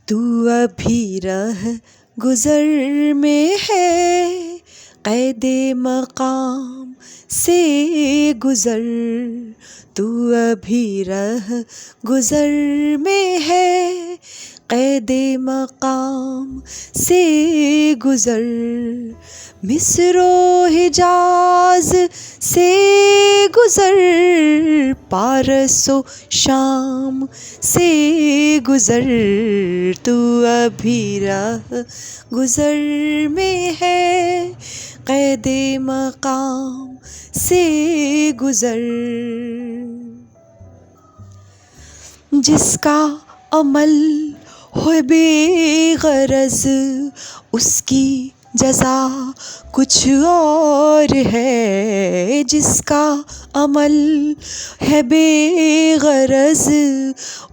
तू अभी रह गुज़र में है, क़ैदे मक़ाम से गुज़र। तू अभी रह गुज़र में है, क़ैदे मक़ाम से गुज़र। मिस्रो हिजाज़ से गुज़र, पारसो शाम से गुज़र। तू अभी राह गुज़र में है, क़ैदे मक़ाम से गुज़र। जिसका अमल हो बेग़रज़, उसकी जज़ा कुछ और है। जिसका अमल है बेग़रज़,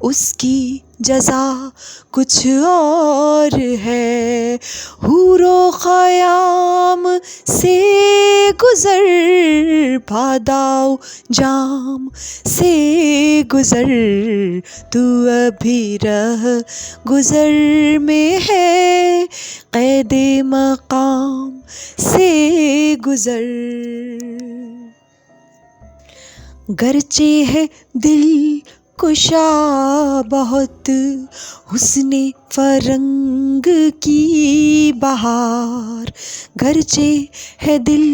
उसकी जज़ा कुछ और है। हूरो ख़याम से गुज़र, बादाओ जाम से गुज़र। तू अभी रह गुज़र में है, क़ैदे मक़ाम से गुज़र। गरचे है दिल कुशा बहुत, हुस्ने फ़रंग की बहार। गरचे है दिल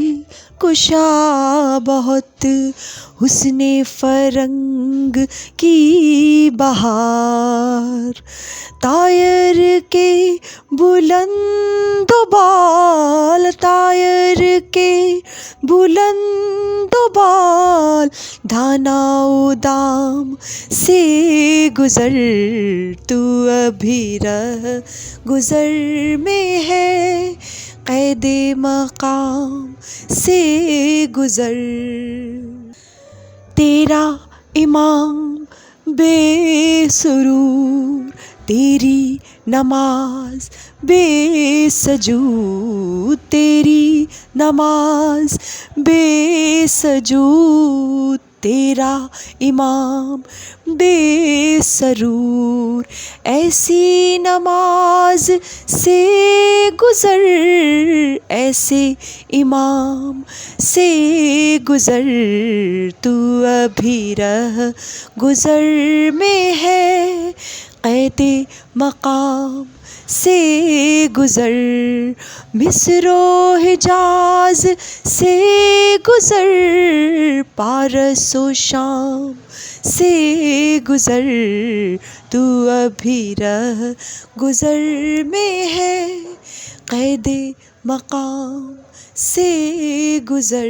कुशा बहुत, हुस्ने फ़रंग की बहार। तायर के बुलंद बाल, तायर के बुलंद बाल, दानाओ दाम से गुज़र। तू अभी रह गुज़र में है, क़ैदे मक़ाम से गुज़र। तेरा इमाम बेसुरूर, तेरी नमाज बेसजूद, तेरी नमाज बेसजूद। तेरा इमाम बेसरूर, ऐसी नमाज से गुज़र, ऐसे इमाम से गुज़र। तू अभी रह गुज़र में है, क़ैदे मक़ाम से गुज़र। मिस्रो हिजाज़ से गुज़र, पारसो शाम से गुज़र। तू अभी रह गुज़र में है, क़ैदे मक़ाम से गुज़र।